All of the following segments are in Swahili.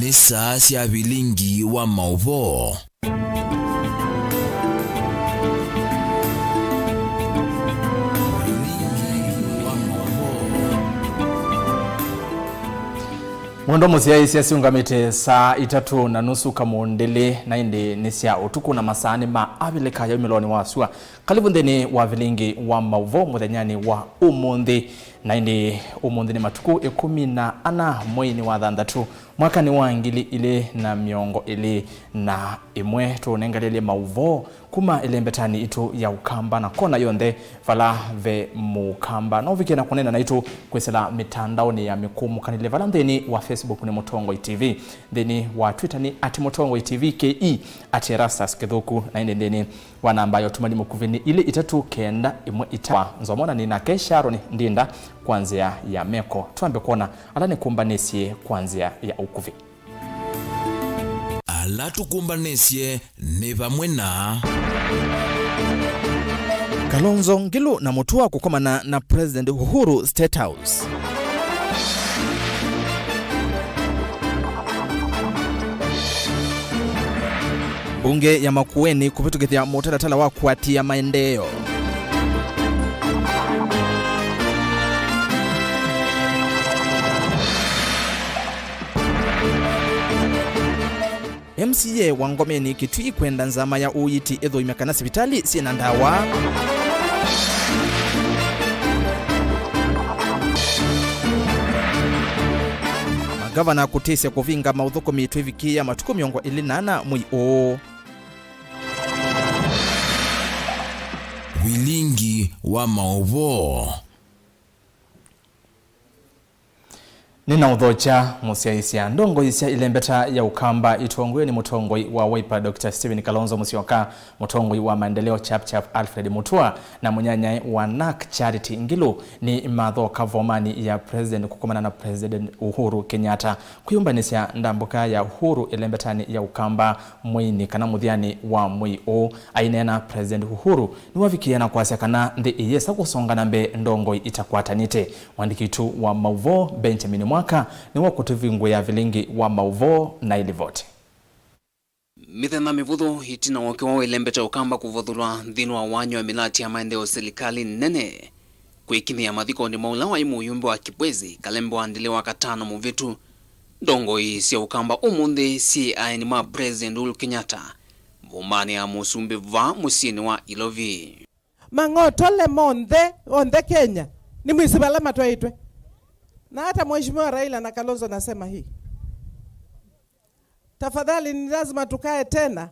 ni saa cia Vilingi wa Mauvoo. Mwondo musiai siasi ungamite saa 3:30 kamondele na indi nisia utuku na masani ma avileka ya miloni wasua. Kalibu ndeni wa Vilingi wa Mauvoo muthenyani wa umundi na indi umundi ni matuku 14 mwezi wa thandatu mwaka ni wa 2021 tunengalele Mauvoo kuma ilembetani itu ya ukamba na kona yonde vala ve mukamba no vikena kunena na itu kwesela mitandao ni ya mikumu kanile vala ndeni wa Facebook ni Motongoi TV, ndeni wa Twitter ni @Motongoi TV KE @Rastas Kedhuku na ndeni wa namba yo tumani mukuvini ile 391 nzomona ni na kesharo ni ndinda kwanzia ya meko tuambe kuona alane kumbanesie kwanzia ya ukuvi ala tukumbanesie ni vamwe na Kalonzo Ngilu na Mutua kukomana na President Uhuru State House. Bunge ya Makueni kupitugithia mutaratara wa kuatia maendeleo. MCA wa Ngomeni Kitui kwenda nzama ya uiti edho imekana sibitali sina ndawa. Magavana kutese kuvinga maudhuko mitu vikia matuko miongo 28 mwio. Vilingi wa Mauvoo. Nina udhocha musiaisia ndongo isia ilembeta ya ukamba itongwe ni Mutongoi wa Wiper Dr. Stephen Kalonzo Musyoka, Mutongoi wa maendeleo Chap Alfred Mutua na munyanya wa NAK Charity Ngilu ni madho kavomani ya President kukomana na President Uhuru Kenyatta kuyumbanisia ndambuka ya Uhuru ilembetani ya ukamba mwini kana mudhiani wa mwio ainena President Uhuru ni wavikiana kwa sekana ndi iyesa kusonga nambe ndongo itakwatanite. Mwandikitu wa Mauvoo Benjamin mwaka ni wakutuvingu ya Vilingi wa Mauvoo na ilivote. Mithema mivuthu hitina wakiwa ilembeta ukamba kuvothulwa nthini wa wanyo wa milati ya maendeleo serikali nene kuikimia mathiko ni maula wa imu yumbe wa kibwezi kalembe wa ndile wa katano muvitu ndongo isi ukamba umunthi si aini ma President Uhuru Kenyatta vumani ya musumbi va musini wa Ilovi mangotole monde Kenya ni mwisibala matwaitwe. Na hata Mheshimiwa Raila na Kalonzo nasema hii. Tafadhali ni lazima tukae tena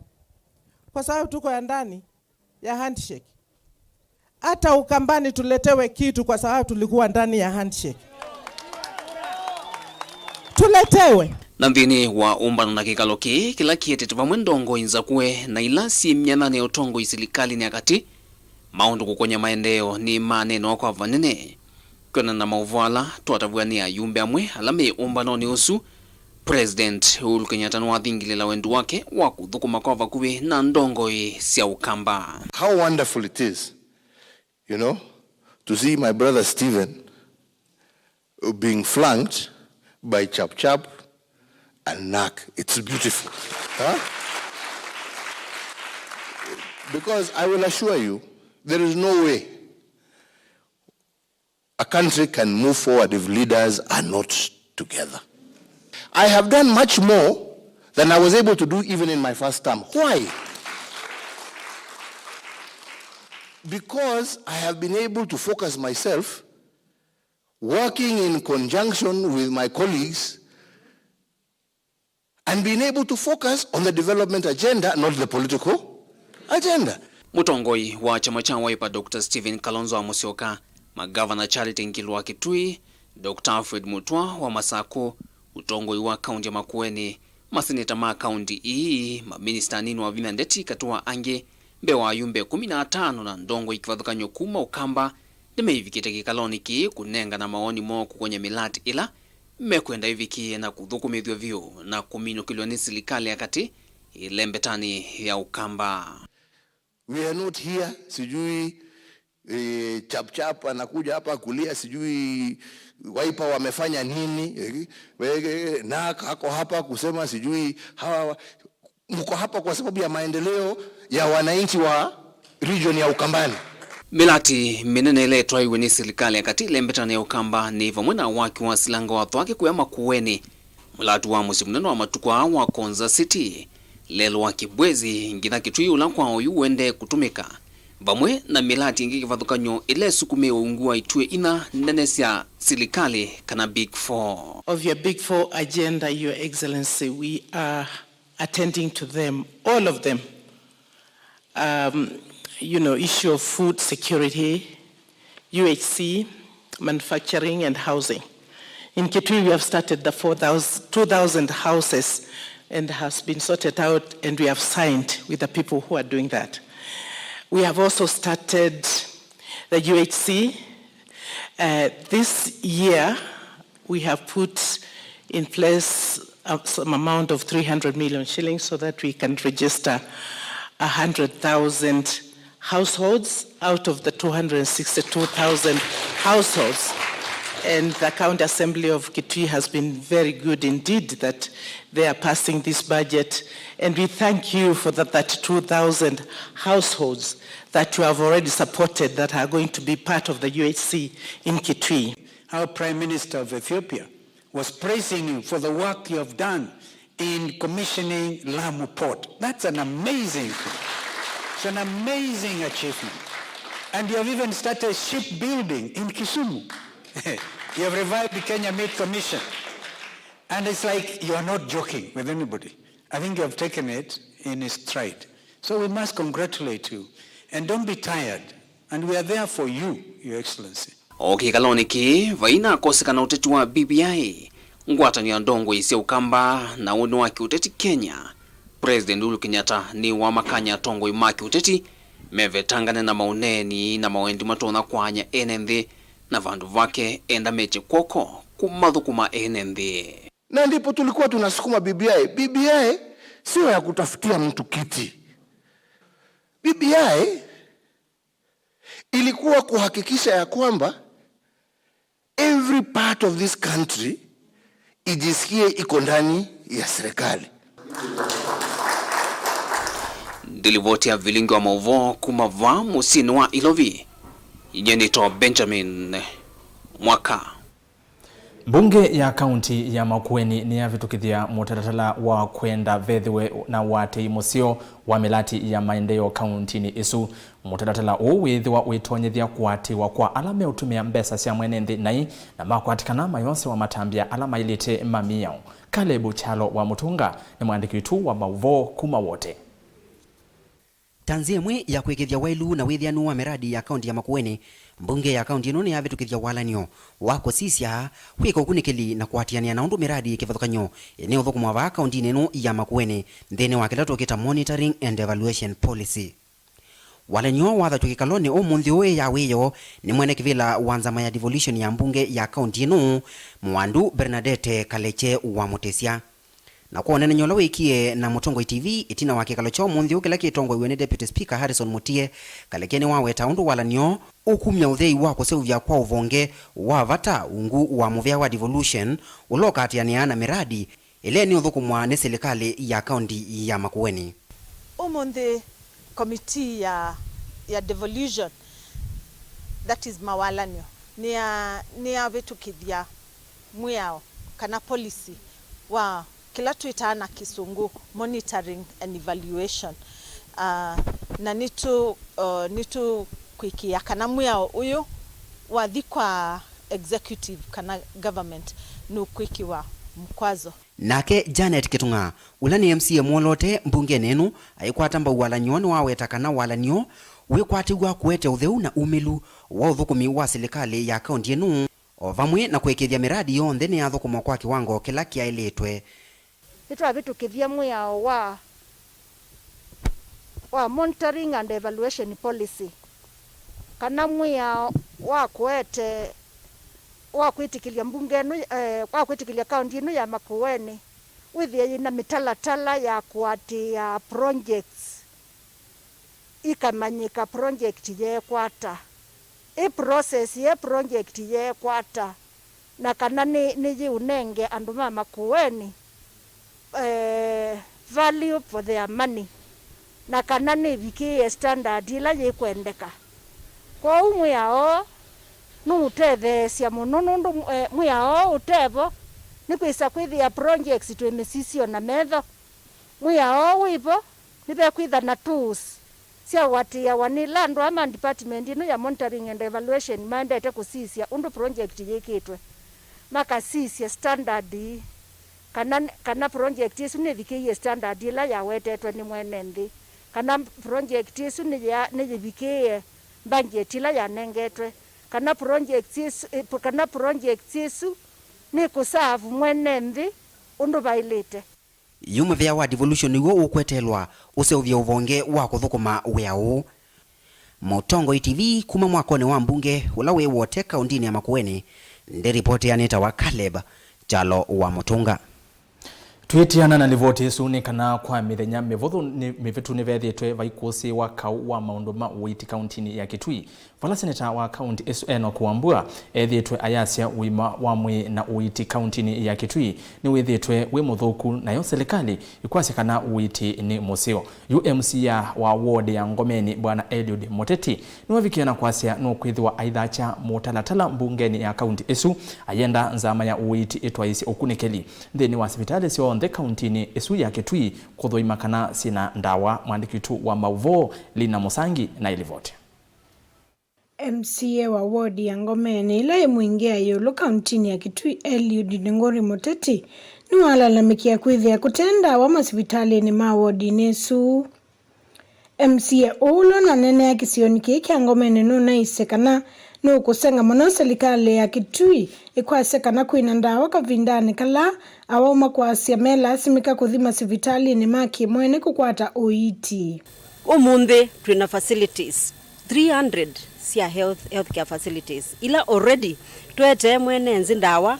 kwa sababu tuko ya ndani ya handshake. Hata ukambani tuletewe kitu kwa sababu tulikuwa ndani ya handshake. Tuletewe. Na mthini wa umbano na kikaloki kila kiete tuvamwe ndongo inza kue na ilasi mnyanane utongo isilikali ni akati maundu kukonya maendeleo ni maneno kwa vanene. Kuna na Mauvoo tuatavuani ya yumbe amwe alame umbano ni usu President Uhuru Kenyatta wa thingilila wendu wake wa kuthukuma kwa vakuvi na ndongo sia ukamba. How wonderful it is, you know, to see my brother Stephen being flanked by Chap and NAK. It's beautiful. Huh? Because I will assure you, there is no way a country can move forward if leaders are not together. I have done much more than I was able to do even in my first term. Why? Because I have been able to focus myself, working in conjunction with my colleagues, and being able to focus on the development agenda, not the political agenda. Mutongoi wa chama cha Wiper Dr. Stephen Kalonzo Musyoka, magavana Charity Ngilu wa Kitui, Dr. Alfred Mutua wa Masako, utongoi wa kaunti ya Makueni, maseneta ma kaunti ii, maminista nini wa Vimandeti katua ange, mbewa yumbe 15 na ndongo ikivathuka nyokuma ukamba, nimeivikite kikaloniki kunenga na maoni mo kwenye milati ila, mekwenda iviki na kuthuku mithio vyo na kumino kiloni silikali ya kati, ilembetani ya ukamba. We are not here, sijui, Chap anakuja hapa kulia sijui Wiper wamefanya nini, na hako hapa kusema sijui hawa mko hapa kwa sababu ya maendeleo ya wananchi wa region ya Ukambani. Milati minene iletwa iwe ni serikali akati ilembetana ya Ukamba ni vamwena waki wa silanga wathu wake kuyama kuweni mulatu wa musi munene wa matukwa wa Konza City lelo wa kibwezi ngina kitui ula kwa oyu wende kutumika vamwe na milati ingi kivathukanyo ile sukume ungua itue ina nenesya serikali kana Big Four. Of your Big Four agenda, Your Excellency, we are attending to them, all of them. Issue of food security, UHC, manufacturing and housing. In Kitui, we have started the 2,000 houses and has been sorted out, and we have signed with the people who are doing that. We have also started the UHC. This year, we have put in place some amount of 300 million shillings so that we can register 100,000 households out of the 262,000 households. And the County Assembly of Kitui has been very good indeed that they are passing this budget. And we thank you for the 32,000 households that you have already supported that are going to be part of the UHC in Kitui. Our Prime Minister of Ethiopia was praising you for the work you have done in commissioning Lamu Port. That's an amazing thing. It's an amazing achievement. And you have even started shipbuilding in Kisumu. You have revived the Kenya Meat Commission. And it's like you are not joking with anybody. I think you have taken it in its stride. So we must congratulate you. And don't be tired. And we are there for you, Your Excellency. Okay, kaloniki, vaina kosekana uteti wa BBI. Ngwatani ya ndongo isi Ukamba na unu waki uteti Kenya. President Uhuru Kenyatta ni wa makanya tongo imaki uteti. Meve tangane na mauneni na mawendi matona kwanya NND. Na vandu vake enda meche koko kumadhukuma NND. Na ndipo tulikuwa tunasukuma BBI. BBI sio ya kutafutia mtu kiti. BBI ilikuwa kuhakikisha ya kwamba every part of this country ijisikie iko ndani ya serikali. Dilivoti ya Vilingi wa Mauvoo kumava musini wa Ilovi. Inyenito Benjamin Mwaka. Bunge ya kaunti ya Makueni ni yavitukithia mutaratala wa kwenda vethiwe na wate musio wa milati ya maendeleo kaunti ni isu. Mutaratala withiwa uitonyethia kuatiwa kwa alama utumia mbesa cia mwenendi nai na makwatikana mayonse wa matambia alama ilite mamiao. Kalebu Chalo wa Mutunga ni mwandiki tu wa Mauvoo kuma wote. Tanzia mwe ya kwekethia wailu na withianu wa miradi ya kaunti ya Makueni, mbunge ya kaunti ino ni yavitukithia walanio wako sisya kwika ukunikili na kuatiania na undu miradi kivathukanyo eneo thukumwa va kaunti ino ya Makueni nthini wa kilatu kita monitoring and evaluation policy. Walanio watha tukikaloni munthi uwe ya wiyo ni mwene kivila wanzama ya devolution ya mbunge ya kaunti ino Mwandu Bernadette Kaleche wa Mutesya. Na kwa nene nyola wikie na Mutongo TV itina wa kikalo cho munthi ukila kitongo iwe ni Deputy Speaker Harrison Mutie kalekeni waweta undu walanio ukumya uthei wako seuvya kwa uvonge wa vata ungu wa muvea wa devolution uloka atiania na miradi ile ni uthukumwa ni serikali ya kaunti ya Makueni. Umunthi committee ya devolution, that is mawalanio ni ya vitukithia mwiao kana policy wa kila tuitana kisungu monitoring and evaluation na nitu kwikia kana mwiao uyu wathi kwa executive kana government no kwikiwa mkwazo. Nake Janet Kitunga ulani MCA mwolote mbunge nenu aikwatamba walanyo ni waweta kana walanyo wikwatigwa kuete utheu na umilu wa uthukumi wa serikali ya kaunti enu ovamwe na kwekethia miradi yonthe ni yathukuma kwa kiwango kila kiailetwe. Itwa vitukithia mwiao wa monitoring and evaluation policy kana mwiao wa kuete wa kwitikilia mbunge enu wa kwitikilia kaunti enu ya Makueni withie na mitalatala ya kuatia projects ikamanyika project ye kwata process ye project ye kwata na kana ni unenge anduma makueni value for their money na kana ni vikie standard ila ye kwendeka kwa umwe yao nutethe cia muno nundu mwiao utevo ni kwisa kwithia projects twemisisio na metho mwiao wivo ni be kwitha na tools cia watia wanila andu ama department ino ya monitoring and evaluation mandate kusisia undu project yikitwe makasisia standard kana project isu ni vikie standard ila ya wetetwe ni mwene nthi kana project isu ni vikie budget ila ya nengetwe kana project isu ni kusavu mwene nthi undu bailite yuma vya wa devolution iwo ukwetelwa useuvya uvonge wa kuthukuma wiao. Mutongo TV kuma mwakoni wa mbunge ula we wote kaundini ya Makueni ndi ripoti ya neta wa Caleb Chalo wa Mutunga. Twitiana na livoti suni kana kwa mithenya mivuthu ni mivitu ni vethetwe vaikusi wa kau wa maunduma uiti kauntini ya Kitui. Vala seneta wa kaunti SN kuambua ethetwe ayasia wima wamwe na uiti kauntini ya Kitui ni wethetwe we muthuku na yo serikali ikwasekana uiti ni musio. UMC ya wa ward ya Ngomeni bwana Eliud Moteti ni wavikiana kwasia no kwithwa aithacha mutalatala mbungeni ya kaunti esu ayenda nzama ya uiti itwaisi okunikeli thini wa hospitali sio the kauntini esu ya Kitui kuthoima kana sina ndawa. Mwandiki tu wa Mauvoo Lina Musangi na ilivote. MCA wa ward ya Ngomeni ila muingia yolo kauntini ya Kitui Eliud Moteti ni walalamikia kwithia kutenda wa hospitali ni mawodi nesu. MCA ulo na nene ya kisioni kiki ya Ngomeni nuna isekana no kusenga muno serikali ya Kitui ikwasekana kwina ndawa kavindani kala awoma kwa siamela asimika kuthima hospitali ni maki mwene kukwata uiti. Umunthe twina facilities 300 cia healthcare facilities ila already twete mwene nzi ndawa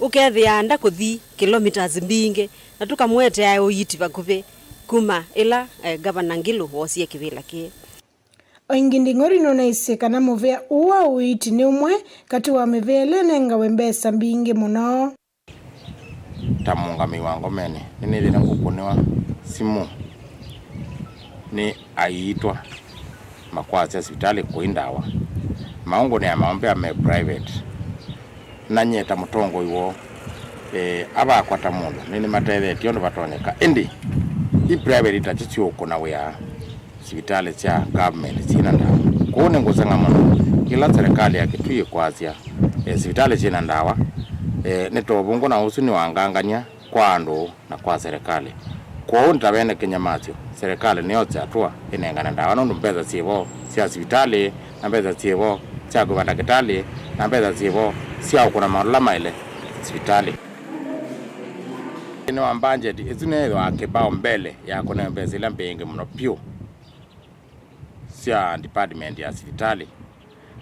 ukethianda kuthi kilometers mbinge na tukamwete ya uiti bakuve kuma ila governor Ngilu wosie kivila ki oingindi ngori nona isekana muvea uwa uiti ni umwe kati wa mevele nenga wembesa mbingi muno. Tamungami wa Ngomeni nini thina ngukuniwa simu ni aitwa makwasi hospitali kuindawa maungo ni amaombe ame private nanyeta mutongo iwo aba kwata mundu nini mateve tiondo batoneka indi i private itachichio kuna wea hospitali cia government sina ndawa kuone ngusanga muno kila serikali ya Kitui kwazia hospitali sina ndawa netobungo na usuni wanganganya kwa andu na kwa serikali kwa ntavene Kenyamazio serikali ni yote atua inengana ndawa no mpeza sivo cia hospitali na mpeza sivo cia guvanda kitali na mpeza sivo cia kuna malama ile hospitali ino ambanje izune wa kibao mbele ya kuna mpeza ile mbingi mno pio cia department ya hospitali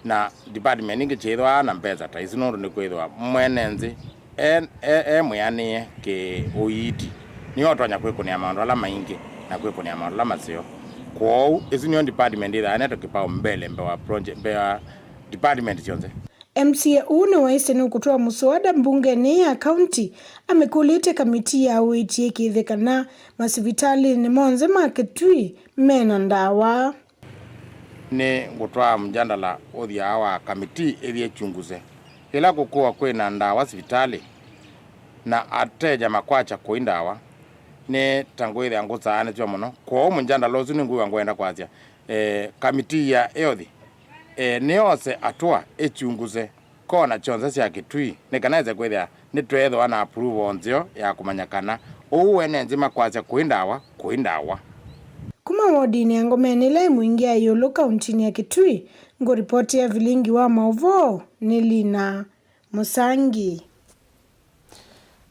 na department ningi chethwa na mpeza ta izino ni kwethwa mwenenzi muyanie ke uiti ni otonya kwikunia maundu ala maingi na kwikunia maundu ala masio kwou izino department ida anato kipao mbele mbewa project mbewa department chonze. MCA une waise ni kutoa muswada mbungeni ya county amekulite kamiti ya uiti ikithekana masivitali ni monze Kitui mena ndawa ni gutwa mjandala uthia wa kamiti ithie chunguze ila kukua kwina ndawa hospitali na ateja makwacha kuindawa ni tangwithe angutsaane twa muno kwa mjandala uzu ni nguwa ngwenda kwazia kamiti ya eothi ni ose atwa echunguze kona chonze cia Kitui ni kanaize kwithia ni twethwa na approve onzio ya kumanyakana uwene nzima kwazia kuindawa kuma wodini ya Ngomeni ila muingia yolo kauntini ya Kitui ngo ripoti ya Vilingi wa Mauvoo ni Lina Musangi.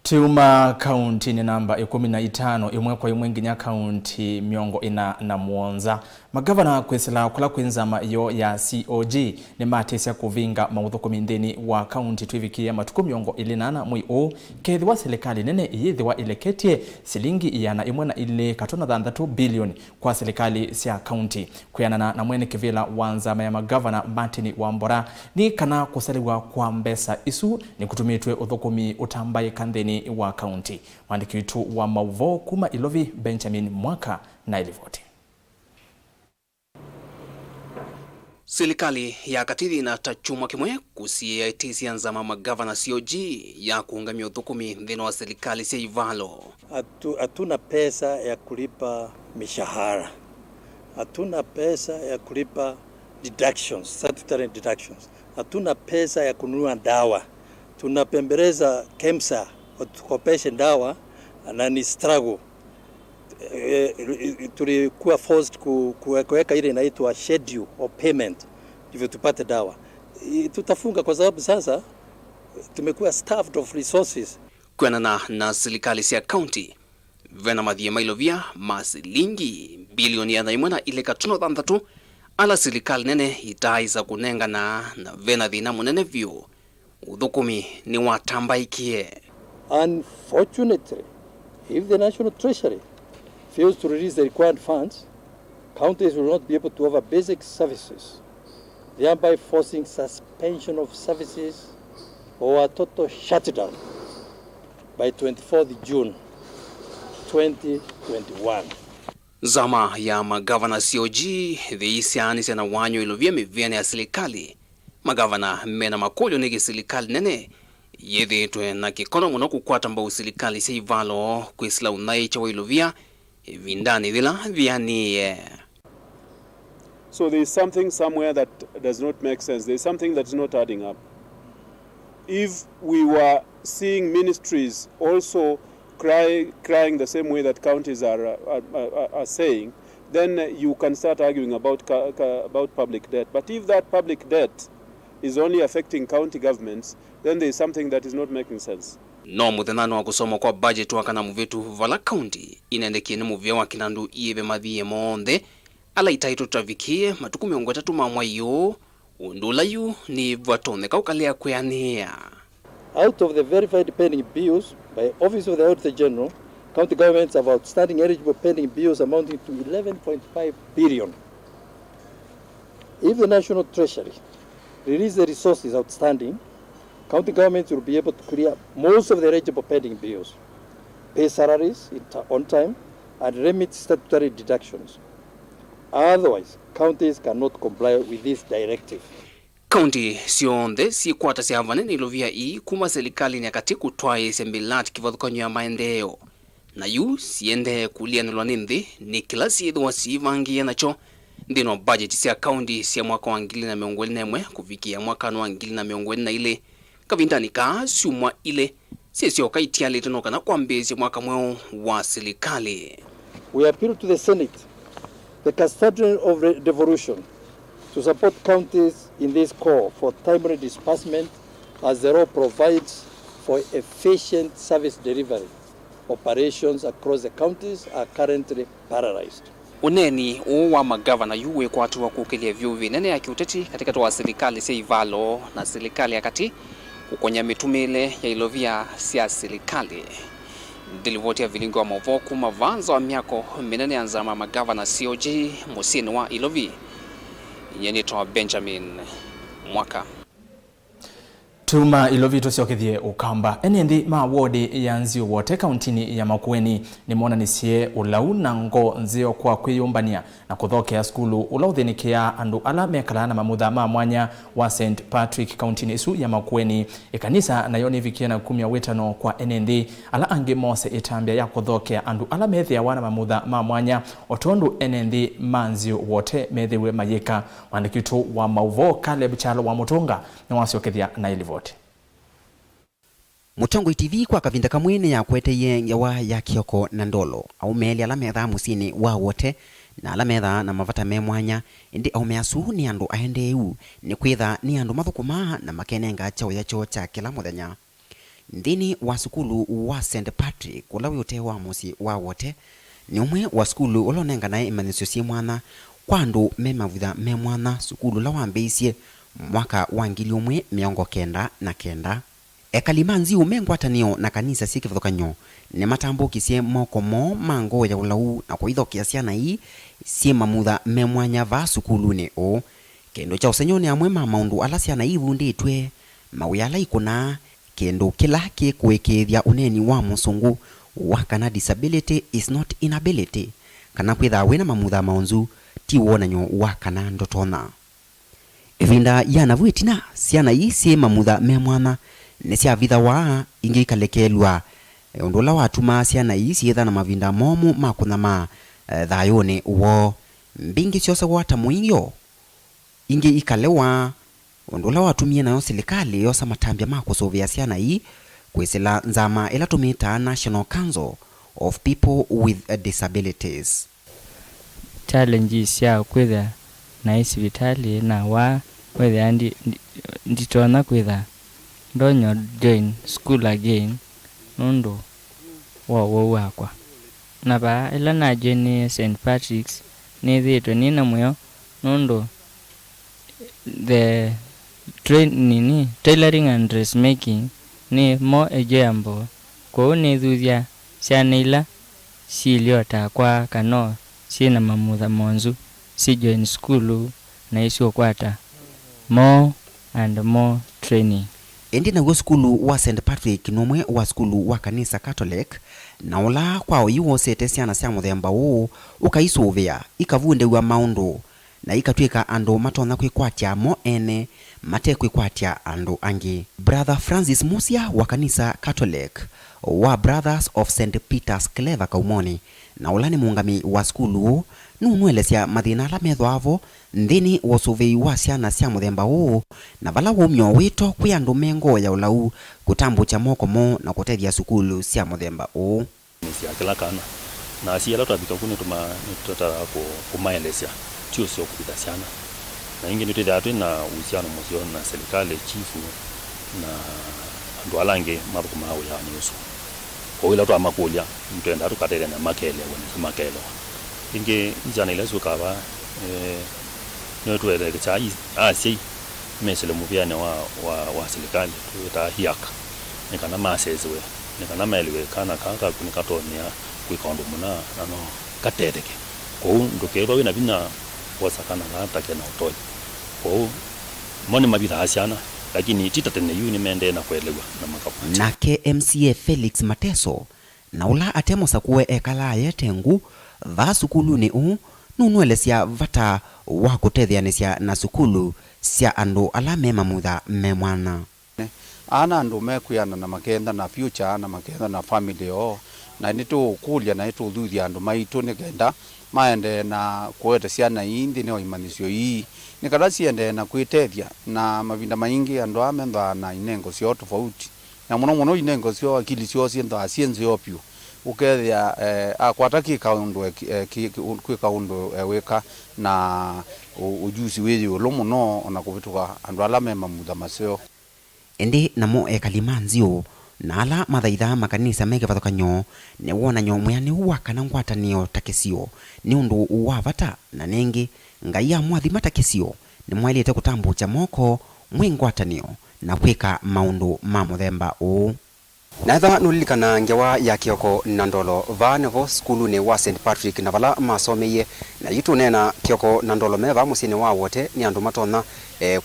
Tiuma kaunti ni namba 15 imwe kwa imwe nginya kaunti miongo ina na muonza. Magavana kwesela kula kwenzama yo ya COG ni matesya kuvinga maudhuku ndeni wa kaunti tuivikia matuku miongo ilinana mwi o kethi wa serikali nene iyithi wa ileketie silingi iyana imwe na ile katona thandatu bilioni kwa serikali sia kaunti. Kuyanana na mwene kivila wanzama ya magavana Martin Wambora ni kana kusaliwa kwa mbesa isu ni kutumitwe udhukumi utambaye kandeni wa kaunti. Mwandiki wetu wa Mauvoo kuma Ilovi Benjamin Mwaka na ilivoti. Serikali ya Katithi inatachumwa kimwe kusiaitisia nzama magavana COG ya kuungamia udhukumi ndeno wa serikali sia ivalo. Hatuna pesa ya kulipa mishahara. Hatuna pesa ya kulipa deductions, statutory deductions. Hatuna pesa ya kununua dawa. Tunapembeleza KEMSA tukopeshe dawa na ni struggle. Tulikuwa forced kuweka ile inaitwa schedule of payment ndivyo tupate dawa. Tutafunga kwa sababu sasa tumekuwa starved of resources. Kuanana na serikali sia county vena madhia mailovia masilingi bilioni ya naimwana ile katuno thandatu ala serikali nene itaiza kunengana na vena dhina munene vyo udhukumi ni watambaikie. Unfortunately, if the National Treasury fails to release the required funds, counties will not be able to offer basic services, thereby forcing suspension of services or a total shutdown by 24th June 2021. Zama ya magavana COG theisiani sana wanyo ilovia mivyene ya serikali. Magavana mena makolyo nege serikali nene yethitwe na kikono muno kukwata mbau serikali sia ivalo kwisila unaicha wa ilovia vindani vila vianie. So there is something somewhere that does not make sense. There is something that is not adding up. If we were seeing ministries also crying the same way that counties are saying, then you can start arguing about public debt. But if that public debt is only affecting county governments, then there is something that is not making sense. No muthenano wa kusoma kwa budget wakana muvetu vala county inaendekie ni muvya wa kinandu iebe madhiye monde ala itaito travikie matuku miongo 3 mamwa yo undula yu ni vatoneka ukalea kuyania. Out of the verified pending bills by Office of the Auditor General, county governments have outstanding eligible pending bills amounting to 11.5 billion. If the National Treasury release the resources outstanding, county governments will be able to clear most of the eligible pending bills, pay salaries on time, and remit statutory deductions. Otherwise, counties cannot comply with this directive. County sionde si kwata si havanene ilovia kuma serikali ni kati kutwaye sembilati kivadhukonyo ya maendeo. Na yu siende kulia nilwa nindi ni kilasi yedu wa siivangia nacho ndino budget si county si mwaka wa 2024 kufikia mwaka wa 2024 ile kavindani ka siumwa ile sisi okaitia leteno kana kwambezi mwaka mweo wa serikali. We appeal to the Senate, the custodian of devolution, to support counties in this call for timely disbursement as the law provides for efficient service delivery. Operations across the counties are currently paralyzed. Uneni uwa magavana yuwe kwa atuwa kukelia vyuvi nene ya kiuteti katika tuwa serikali sia ivalo na serikali ya kati kukonya mitumile ya ilovia sia serikali. Dilivoti ya Vilingi wa Mauvoo kuma vanza wa miako minene ya nzama magavana COG musini wa ilovi yenitoa Benjamin Mwaka. Tuma Ilovi tusiokithie ukamba. Enendi mawodi ya nzio wote kauntini ya Makueni ni mona nisie ulau na ngo nzio kwa kwiyumbania na kuthokea skulu ulauthinikia andu ala mekalana mamutha ma mwanya wa St. Patrick kauntini isu ya Makueni. Ikanisa na yoni vikia na 15 kwa enendi ala ange mose itambia ya kuthokea andu ala methia wana mamutha ma mwanya otondu enendi manzio wote methewe mayeka. Wandikitu wa Mauvoo Caleb Chalo wa Mutunga ni wasiokithia na ilivo. Mutongo TV kwa kavinda kamwene ya kwete yawa ya kioko na ndolo au meli ala metha musini wa wote na ala metha na mavata me mwanya indi au measu ni andu aende yu ni kwitha ni andu mathukuma na makenenga chao ya cho cha kila muthenya ndini wa sukulu wa St Patrick ula wiote wa musi wa wote ni umwe wa sukulu ulonenga nae imanisyo si mwana kwa andu memavutha me mwana sukulu la wambeisye mwaka wa 1999 ekalimanzi umengwatanio na kanisa si kivuthukanyo ni matambukisye moko mo mango ya ulau na kuithokia ciana ii si mamutha me mwanya va sukulu ni o kendo cha usenyoni amwe ma maundu ala ciana ii vunditwe mawiyala ikuna kendo kila kikwikithia uneni wa musungu wa kana disability is not inability kana kwitha wina mamutha maunzu ti wonanyo wa kana ndotona evinda yana vuitina ciana ii si mamutha me mwana ni cia vitha wa ingi ikalekelwa undula watuma ciana ii ciitha na mavinda momu makunama thayuni wo mbingi ciose wata muingyo ingi ikalewa undula watumie nayo serikali yosa matambia makusuvia ciana ii kwisila nzama ila tumita National Council of People with Disabilities. Challenges ya kwitha na isivitali na wa whether nditona kwitha ndonyo join school again nundo wo wakwa na ba ila na join St Patrick's ni thito ni na moyo nundo the tailoring and dressmaking ni more enjoyable ko ni thuthia ciana ila ciliota kwa kano sina mamutha monzu si join school na isio kwata more and more training. Endi na skulu wa St Patrick nomwe wa skulu wa kanisa Catholic na ula kwao iwo sete ciana cia muthemba uu ukaisuvia ikavunde wa maundu na ikatwika andu matona kwikwatia mo ene mate kwikwatia andu angi. Brother Francis Musia wa kanisa Catholic wa Brothers of St Peter's Clever Kaumoni na ula ni muungami wa skulu nunwelesya mathina ala methwavo nthini wasuvei wa ciana cia muthemba uu na vala wumyo wito kwi andu mengo ya ulau kutambucha moko mo na kutethia sukulu cia muthemba uu cia kila kana na ciela twabika kuni tutata kumaelesya tio sio kupita ciana na ingi nitethia twina uhusiano musio na serikali chifu na andu alange mabuku mawe ya nyuso kwa ila twamakulya mtenda tukatere na makele wene makelo inge njana ile sukaba no tuwele chai asi mesele muviane wa serikali tuta hiaka nikana masezwe nikana melwe kana kaka kunikatonia kwikondo muna nano kateteke ko ndokero wina bina wasakana hata kena utoi ko moni mabitha asiana lakini titatene yuni mende na kuelewa na makapati na KMCA Felix Mateso na ula atemosa kuwe ekala yetengu va sukulu ni nunwelesya vata wa kutethyanisya na sukulu cia andu ala me mamutha me mwana ana andu mekuyana na makenda na future na makenda na family na nitu kulia na itu thuthia andu maitu nikenda maende na kuete ciana indi ni oimanisyo ii nikada ciende na kwitethia na mavinda maingi andu amendha na inengo cio tofauti na muno inengo cio akili cio cientha cienze opio ukethia akwataki kaundu kwikaundu weka na ujuzi withi ulo muno ona kuvituka andu ala me mamutha macio endi namo ekalimanzio na ala mathaitha makanisa mekivathukanyo ni wonanyo mwiani wa kana ngwatanio takesio ni undu wa vata na nengi ngai ya mwathi matakesio ni mwailite kutambucha moko mwi ngwatanio na kwika maundu ma muthemba uu Natha nulilikana ngewa ya kioko na ndolo vanevo skulu ni wa St Patrick na vala masomeye na yitu nena kioko na ndolo meva musini wa wote ni andu matona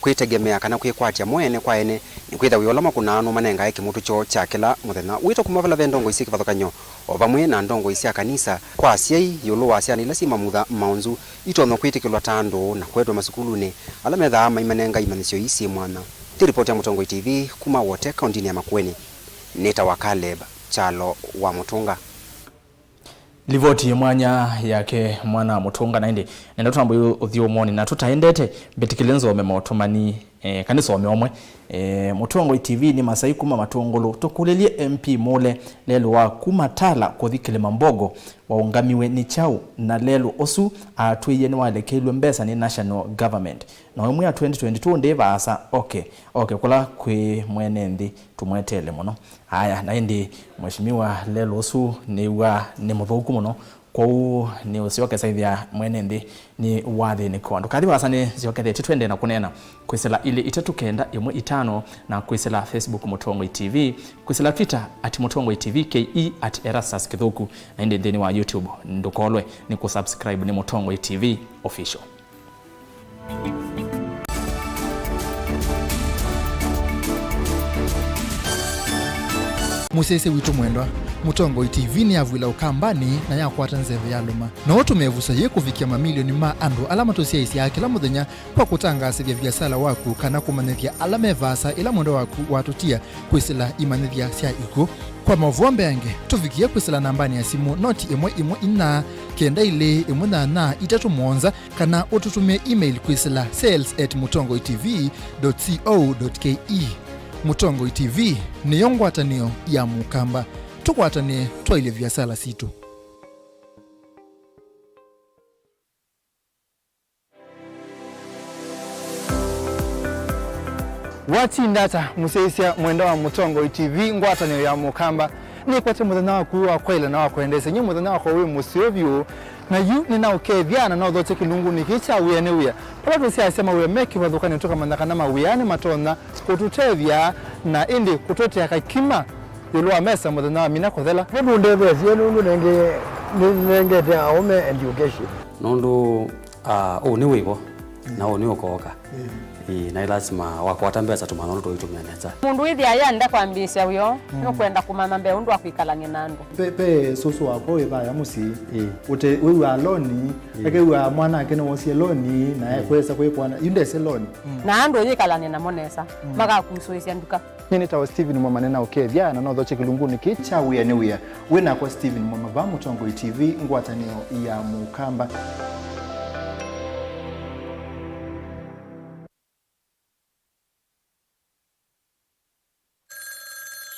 kwitegemea kana kwikwatia mwene kwa ene ni kwitha wiolama kuna anu manenga eki mutu cho cha kila muthenya wito kumavala vendongo isi kivathukanyo ovamwe na ndongo isi kanisa kwa asiai yulu wa asiani ila si mamutha maunzu itono kwitikilwa tandu na kwetwa masukulu ni ala metha maimanenga imanisyo isi mwana. Tiripoti ya Mutongoi TV kuma wote kaundini ya Makueni. Neta wa Caleb Chalo wa Mutunga. Livoti mwanya yake mwana Mutunga na indi nenda tutambo uthio moni na tutaendete betikilenzo memotomani kanisome omwe Mutongo TV ni Masai kuma matongolo tokulelie MP mole lelo wa kumatala kuthikile mambogo waungamiwe ni chau na lelo osu atwiye ni walekelwe mbesa ni national government na omwe ya 2022 ndeva asa okay kula kwe mwenendi tumwetele muno haya na ndi mheshimiwa lelo osu ni muthuku muno kwa ni usioke saithia mwenendi ni wathe ni kwa ndukali wasane ziokete twende na kunena kwisela ile 3 na kwisela Facebook Mutongo TV, kwisela Twitter @Mutongo TV ke @Erastus Kithuku na ndeni wa YouTube ndukolwe ni kusubscribe ni Mutongo TV official. Musese witu mwendwa Mutongo TV ni avwila ukambani na yakwata nzeve ya luma na watu mevusa ye kufikia mamilioni ma andu alama tosia isi ya kila muthenya kwa kutangasa vya vyasala waku kana kumanethia alama evasa ila mwendo waku watutia kwisila imanethia sia iko kwa Mauvoo yange tufikia kwisila nambani ya simu noti imwe ina kenda ile imwe na itatu mwonza kana ututumia email kwisila sales@mutongotv.co.ke. Mutongo TV ni yongwatanio ya mukamba tukwatane twaile vyasala situ. Wati ndata museisia mwenda wa Mutongo TV ngwatanio ya mukamba ni kwate muthana waku wa kwaila na wakwendesa nyi muthana wako wi musiovyo na yu ni nao kethiana na udhote kilungu ni kicha wiyane wiya pala tusia asema wiya meki wadhukani toka mandakana mawiyane matona kututevya na indi kutotea kakima yuluwa mesa muthana wa mina kuthela nebu ndevesi nundu nenge te aume education nundu ni wivo na ni ukoka na lazima wakwata mbesa tumanono tuitumia neza mundu ithi ayanda kwambisya uyo no kwenda kumama mbe undu akwikalanga nandu pe susu wako ibaya musi ute wewe aloni ake wewe mwana ake no wosi aloni na kwesa kwepwana yundese aloni na andu yikalanga na monesa maka kusoisya nduka nini tawa Steven mama nena okethia na no dhoche kilunguni kicha wiyane wiya wena kwa Steven mama ba Mutongo TV ngwatanio ya mukamba.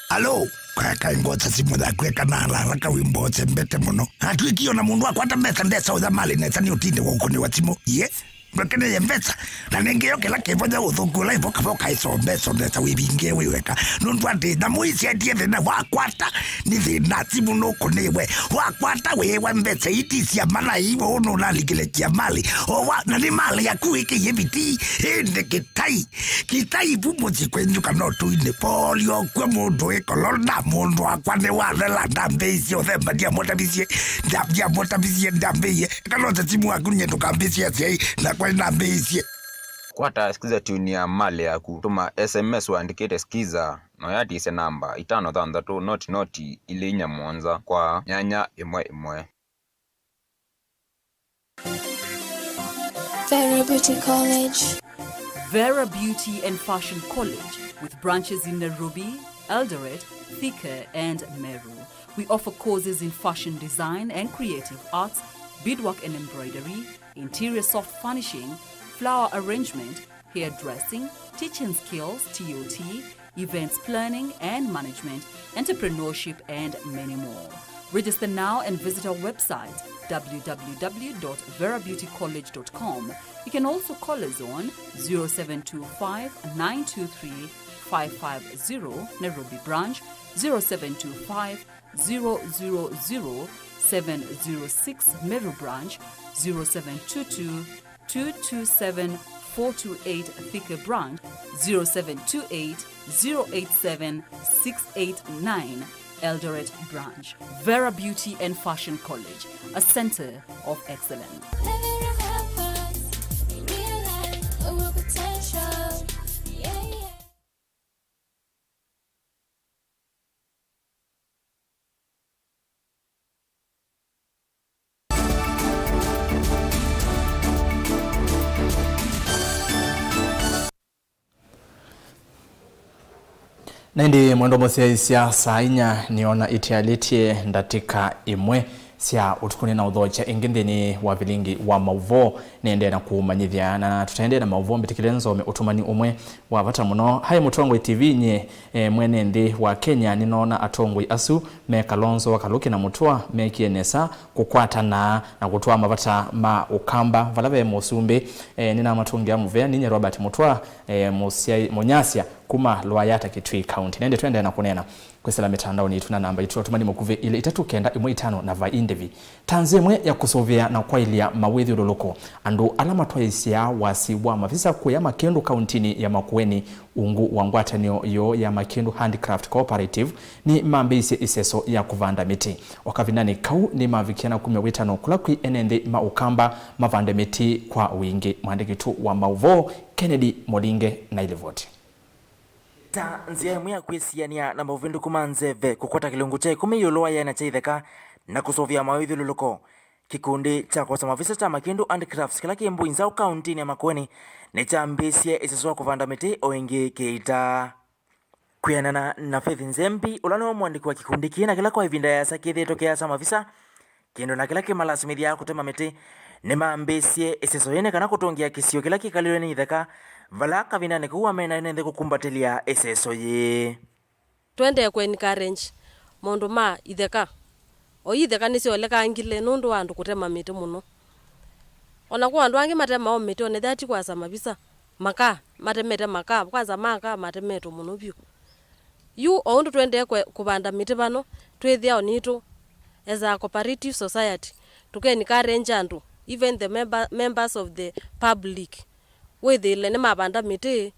Alo, kaka ingota simu da kweka na haraka wimbo mbete muno. Hatuikio na mundu akwata mbesa ndesa udhamali nesa ni utinde wa ukoni wa timu. Ye, mwekene ye mbesa. Na nengeyo kila kevoja uthukula ivoka voka iso mbesa ndesa wibinge wiweka. Nundu ati na muisi ya diye na wakwata ni thina timu no konewe. Wakwata wewe mbesa itisi ya mala hivo ono nalikile kia mali. Owa na ni mali ya kuike yebiti. Hende kitai pumo chikwenjuka notu ine polio kwe mundu ekolona mundu akwane warela ndambezi othemba dia motabisie ndambeye kalota timu akunye tukambisia sei na kwa ndambezi kwata skiza tuni ya mali ya kutuma SMS waandikete skiza no yati ise namba 532 noti ile inya mwanza kwa nyanya imwe Vera Beauty College. Vera Beauty and Fashion College with branches in Nairobi, Eldoret, Thika and Meru. We offer courses in fashion design and creative arts, beadwork and embroidery, interior soft furnishing, flower arrangement, hairdressing, teaching skills, TOT, events planning and management, entrepreneurship and many more. Register now and visit our website www.verabeautycollege.com. You can also call us on 0725 923 550 Nairobi branch, 0725 000 706 Meru branch, 0722 227 428 Thika branch, 0728 087 689 Eldoret branch. Vera Beauty and Fashion College, a center of excellence. Nendi mwendo mose siasa inya niona itialitie ndatika imwe sia utukuni na udhocha ingindini wa Vilingi wa Mauvoo nende na kumanyithia na tutaende na Mauvoo mbitikilenzo utumani umwe wa vata muno hai Mutongoi TV nye mwene ndi wa Kenya ninaona Atongoi asu me Kalonzo wakaluki na Mutua me kienesa kukwata na kutoa mavata ma ukamba valave musumbi nina matungi ya muvea ninye Robert Mutua Munyasia kuma Lwayata Kitui County nende twende na kunena kwesela mitandao ni tuna namba itu tumani mukuve ile 395 na va indevi tanzemwe ya kusovea na kwailia mawethi uloloko andu alama twaisia wasi wa mafisa kuya Makendu countini ya Makueni ungu wangwatanio yo ya Makendu Handicraft Cooperative ni mambisi iseso ya kuvanda miti wakavinani kau ni mavikiana 15 kulakwi enende maukamba mavanda miti kwa wingi mwandikitu wa Mauvoo Kennedy Molinge na ilivoti ta nzia mwe kwisiania na mavindu kumanzeve kukwata kilungu cha 10 yoloa yana chaitheka na kusovia mawithi luluko kikundi cha kwa mavisa cha Makendu Handicrafts kila kimbu inzao county ya Makueni ne chambisie iseswa kuvanda miti oingi keita kuyanana na Faith Nzembi ulano mwandiki wa kikundi kina kila kwa ivinda ya sakithi tokea sa mavisa kindo na kila kimalasimidia kutema miti ne mambisie iseswa yene kana kutongia kisio kila kikalio ni itheka valaka vinane kuwa mena nende kukumbatelia eseso ye twende kwe encourage mondo ma itheka o itheka nisi oleka angile nundu wandu kutema miti muno ona kwa andu angi matema o miti one thati kwa sama bisa maka matemete maka kwanza maka matemeto muno byo yu ondu twende kwe kubanda miti bano twithia onitu as a cooperative society tuke encourage andu even the members of the public with the mabanda miti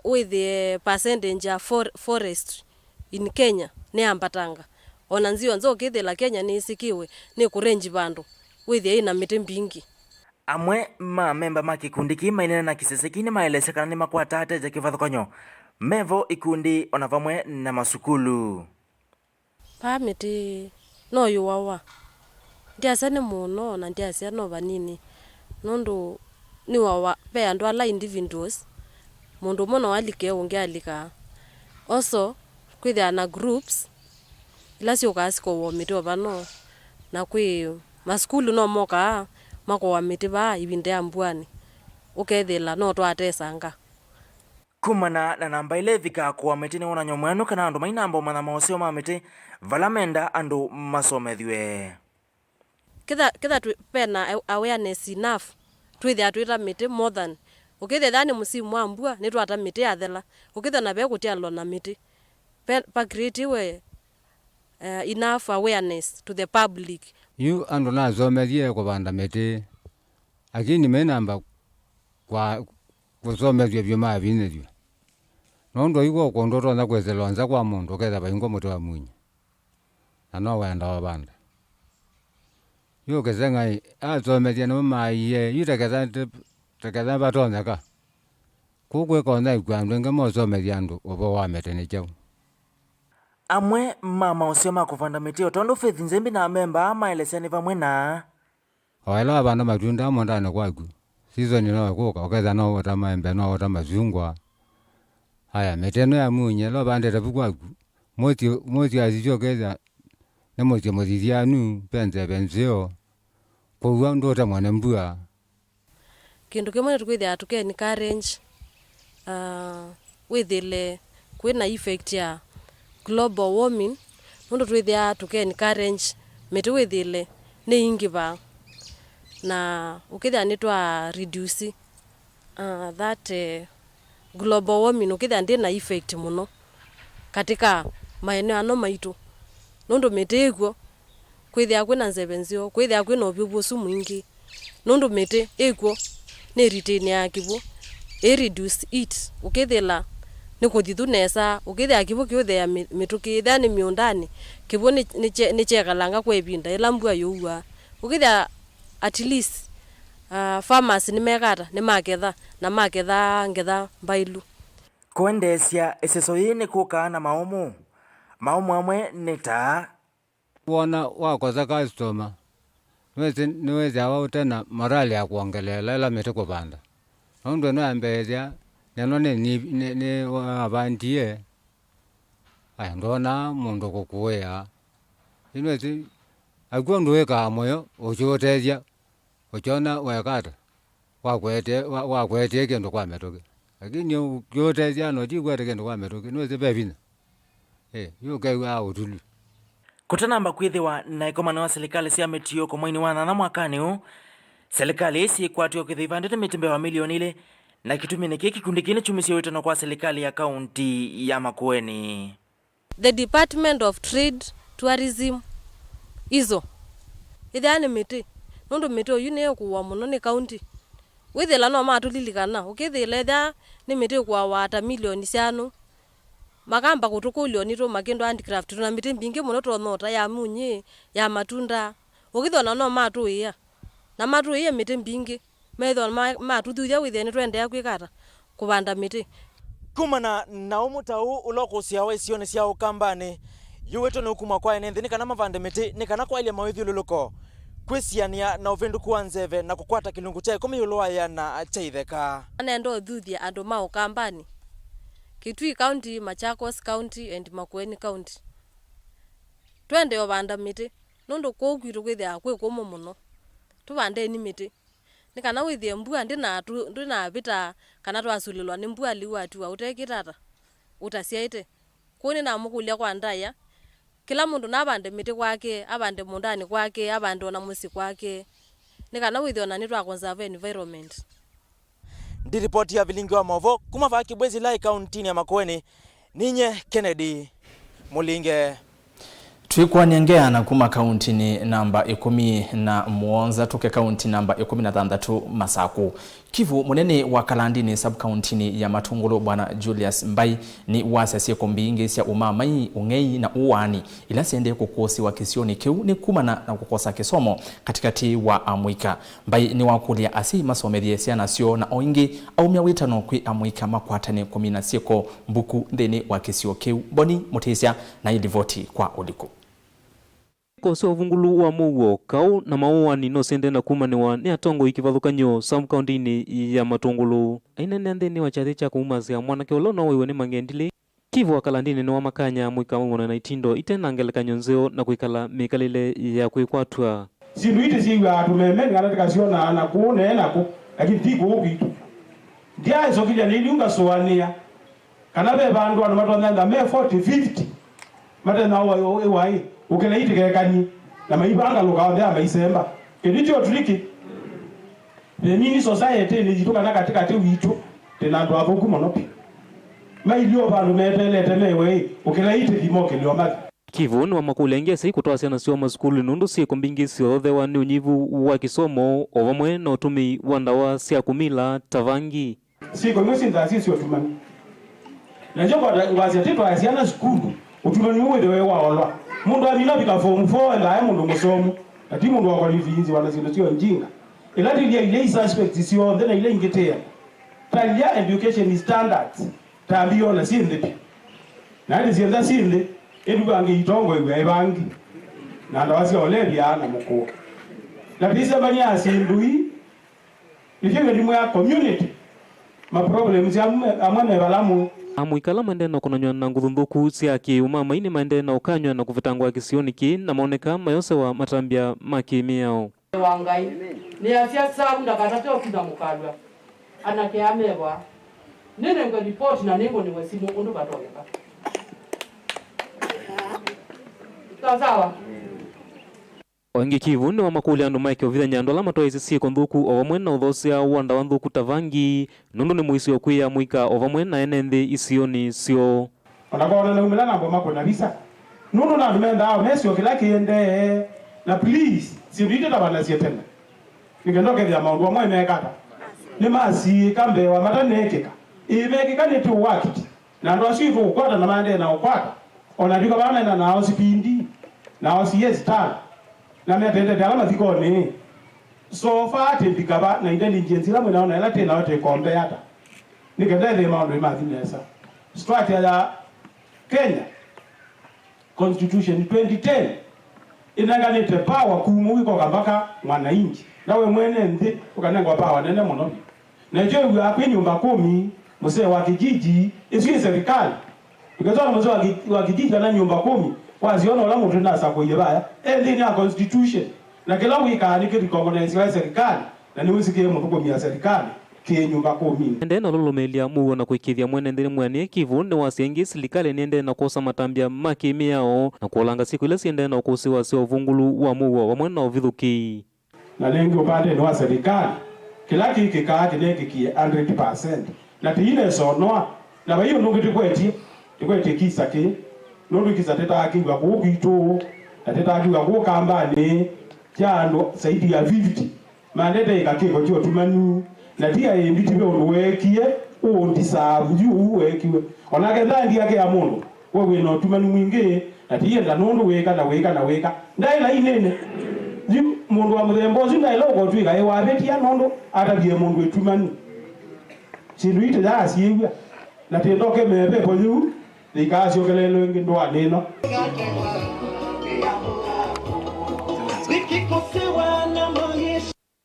with the percentage of forest in Kenya ne ambatanga ona nzio nzo kithela Kenya ni sikiwe ni kurenji bandu with the ina miti mbingi amwe ma member ma kikundi kimainena na kisesekini maelesekana ni makwata ate ja kivathokonyo mevo ikundi ona vamwe na masukulu pa miti no yuwawa ndiasa ni muno na ndiasa no vanini nundu ni wawa pe andu ala individuals mundu mono alike unge alika also kwithia na groups ila sio kasiko wo miti bano na kwi maskulu no moka mako wa miti ba ibinde ambwani ukethela no twatesanga kumana na namba ile vika kwa miti ni ona nyomwenu kana andu mainambo mana maosio ma miti valamenda andu masomethwe kitha pena awareness enough twithia twita miti more than ukithia thani musimu wa mbua ni twata miti athela ukithia na be kutia lona miti pa create enough awareness to the public yu andu na zomethie kubanda miti akini menamba kwa kusomethia vyoma vinethio nondo iko kondoto na kwezelonza kwa mundu ketha baingo muti wa munya na no wenda wabanda yu kezenga azomethia no maiye yuteketha batoneka kugwe kona ikwandu ngamo zomethia andu obo wa metene chau amwe mama usio makuvanda miti otondo Faith Nzembi na memba maeleseni vamwe na oela abana matunda mondana kwaku season no kuka oketha no wata maembe no wata mazungwa haya meteno ya munye lo bandete bukwaku moti azijyo ketha ne moti motithianu penze benzeo kwa ndo ta mwana mbua kindu kimwe tukwithia tuke encourage withile kwina effect ya global warming mundu twithia tuke encourage miti withile ni ingiva na ukithia ni twa reduce that global warming ukithia ndi na effect muno katika maeneo ano maitu nundu miti iguo kwithia kwina nzebenzio kwithia kwina ubibusu mwingi nundu miti iguo ni retain ya kibu reduce it ukithila ni kuthithu nesa ukithia kibu kiuthia mituki thani miundani kibu ni chekalanga kwa ibinda ila mbua yuwa ukithia at least farmers ni megata ni maketha na maketha ngetha mbailu kuendesia eseso yini kuka na maumu amwe nita wona wakoza customer niwezi awa utena morali ya kuongelela ila miti kupanda nondo no ambezia neno ni abandie aya ndona mundu kukuya inwezi akuwa nduweka moyo uchoteja uchona wekata wakwete kendo kwa metoke lakini uchoteja no chikwete kendo kwa metoke no zebevina yuke wa utulu kutanamba kwithiwa na ikomano wa serikali cia mitio kwa mwini wa thana mwakani huu serikali isi kwatio kithivandite mitimbe wa milioni ile na kitumi niki kikundi kine chumisio witano kwa serikali ya kaunti ya Makueni. The Department of Trade, Tourism izo ithani miti nundu miti uyu ni kuwa muno ni kaunti withila no matulilikana ukithile tha ni miti kwa wata milioni cianu makamba kutukulio ni to makindo handicraft tuna miti mbingi muno to nota ya munyi ya matunda ukithona no matuia na matuia miti mbingi metho matuthuya withene twende akwikata kubanda miti kumana na umutau uloko ciawe cione cia ukambani yuweto no kuma kwa ene thini kana mavande miti ni kana kwa ile mawithiuluko kwisiania na uvinduku wa nzeve na kukwata kilungu cha 10 ulwaya na chaitheka anendo thuthia andu ma ukambani Kitui County, Machakos County and Makueni County twende obanda miti nundu kugwiru kwithia kwi kumu muno tubande ni miti ni kana withie mbua ndina vita kana twasulilwa ni mbua liwatu utekitata utasiaite kuni na mukulia kwa ndaya kila mundu na bande miti kwake abande mundani kwake abande ona musi kwake ni kana withie ona ni twa conserve environment. Ndi ripoti ya Vilingi wa Mauvoo kuma va Kibwezi lai kaunti ya Makueni ninye Kennedy Mulinge. Twikwanengea na kuma kaunti ni namba 17 tuke kaunti namba 16 Masaku. Kivu munene wa Kalandini sub-county ni ya Matungulu bwana Julius Mbai ni wasasi kombingi cia umamai ungei na uwani ila sende kukosi wa kisioni kiu ni kumana na kukosa kisomo katikati wa Amwika. Mbai ni wakulia asi masomethie ciana cio na oingi aumia witano kwi Amwika makwatane 16 mbuku ndeni wa kisio kiu boni mutisia na ilivoti kwa uliku. Koso vungulu wa Mauvoo kau na mauwa ni no sende na kumaniwa ni atongo ikivathukanyo sub-county ni ya Matungulu aina nende ni wachathi cha kuumazia mwanake ulona wewe ni mangendili Kivu wa Kalandini ni wa makanya mwika mwana na itindo itena angelekanyo nzeo na kuikala mikalile ya kuikwatwa sindu iti siwa tumemeni kana tikasiona na kuone na ku lakini tiko ukitu dia iso kija ni lunga soania kana be bandu anu matwanda me 40-50 mate na wai ukela itikekani na maibanga lukaondea maisemba edicho tuliki nini society ni jituka na katikati witu tena ndo avuku monopi mailio bandu metelete mewe ukela itikimoke lio mathi Kivu ni wa makulenge sei kutoa ciana cio maskulu nundu si kombingi ciothe wa ni unyivu wa kisomo ovamwe na utumi wa ndawa cia kumila tavangi siko mwisi ndazi cio tumani na njoko wazi tito ya ciana skulu utumani uwe dewe wa olwa mundu amina bika form 4 ela mundu musomo ati mundu wa qualifizi wana zindu cio njinga ela ile suspect cio ndena ile ingetea talia education standards tambio na sinde na ile zinda sinde ebibange itongo iwe bangi na ndawasi olebya na muko la bisa banya asindui ifike limu ya community ma problems ya amane balamu amwikala mande na kunanywa na nguthunduku cia kiumama ini mande na ukanywa na kuvitangwa kisioni ki na maoneka mayose wa matambia makimiao wangai ni asia sabu ndakatata okida mukalwa anake amewa nene ngo report na nengo ni wesimu undu katoleka sawa Oingi Kivu ni wa makuli andu maike ovitha nyando la matoezi sieko nthuku ovamwe na uthosia wanda wa nthuku tavangi nundu ni muisi okwiya mwika ovamwe na ene nthi isioni cio onakona na umela na ngoma kuna visa nundu na ndumenda ao mesio kila kiende na please sirite na bana sietena nikendoke vya maundu amwe mekata ni masi kambe wa matanekeka imekika ni tu wakiti na ndo asitu ukwata na mande na ukwata onadika bana na nao sipindi nao siyezi tano na metende dalama zikoni so far tindikaba na indeli njenzira mwe naona ela tena wote kombe hata nikendele maondo imazinesa strati ya Kenya Constitution 2010 inaganite power kumuwiko kambaka mwananchi nawe mwene ndi ukanengwa power nene muno na je uya nyumba 10 mzee wa kijiji isi serikali ikatoa mzee wa kijiji na nyumba 10 waziona wala mtu nasa kwa yebaya ndini ya constitution na kila wika ni recognize wa serikali na ni usike mtu kwa mia serikali kinyumba kwa mimi ende na lolomelia muo na kuikithia mwene ndini mwani kivunde wasiengi serikali niende na kosa matambia makimi yao na kuolanga siku ile siende na kusi wasio vungulu wa muo wa mwene na vithuki na lengi upande ni wa serikali kila kiki kaati neki kie 100% na tiine sonoa na bayo nungu tikweti kisa ki nungu kisa teta akiwa kukitu na teta akiwa kukambani kyando saidi ya 50 mandete ikakiko kyo tumanu na dia yembiti be onwekie ondisa byu wekiwe onake ndandi yake ya mundu wewe no tumanu mwingi na tie ndanundu weka ndaila inene mundu wa mudembo zinda iloko twika ewa betia nondo atabie mundu etumani sindu ite da asiwa na tendoke mebe poyu likasio kelelo ngindwa neno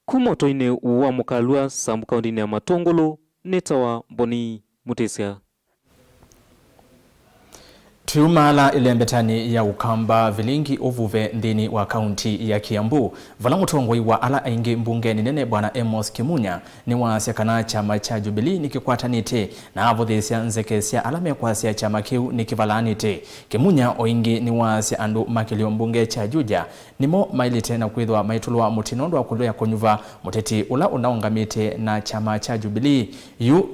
kumoto-ine wa mukalua Samburu kaunti ya Matongolo netawa Boni Mutesia Tiumala ilembetani ya ukamba Vilingi uvuve ndini wa kaunti ya Kiambu vala mutongoi wa ala aingi mbungeni nene bwana Amos Kimunya ni wasiakana chama cha Jubilee nikikwatanite na avudhisia nzekesia alame kwasia chama kiu nikivalanite Kimunya oingi ni wasi andu makilio mbunge cha Juja nimo mailite na kuidhwa maitulwa mutinondo wa kuluya konyuva muteti ula unaungamite na chama cha Jubilee yu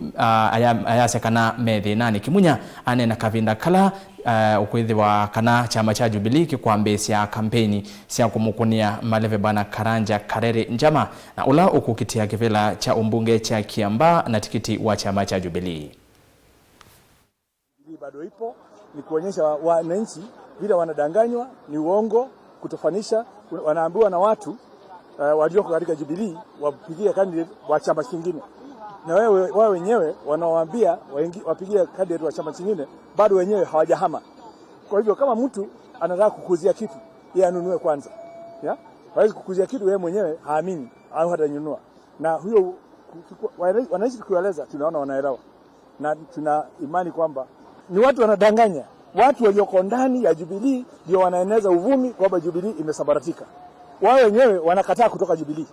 ayasiakana medhi nani Kimunya ane na kavinda kala ukwithiwa kana chama cha Jubilee kikwambisia kampeni sia kumukunia maleve bana Karanja Karere Njama na ula ukukitia kivela cha umbunge cha Kiamba na tikiti wa chama cha Jubilee. Bado ipo ni kuonyesha wananchi vile wanadanganywa, ni uongo, kutofanisha, wanaambiwa na watu walioko katika Jubilee wapigie candidate wa chama kingine. Na wao wenyewe wanawaambia wapigie candidate wa chama kingine, bado wenyewe hawajahama. Kwa hivyo kama mtu anataka kukuzia kitu, yeye anunue kwanza. Ya? Hawezi kukuzia kitu yeye mwenyewe haamini au hatanunua. Na huyo wananchi kueleza tunaona wanaelewa. Na tuna imani kwamba ni watu wanadanganya. Watu walioko ndani ya Jubilee ndio wanaeneza uvumi kwamba Jubilee imesambaratika. Wao wenyewe wanakataa kutoka Jubilee.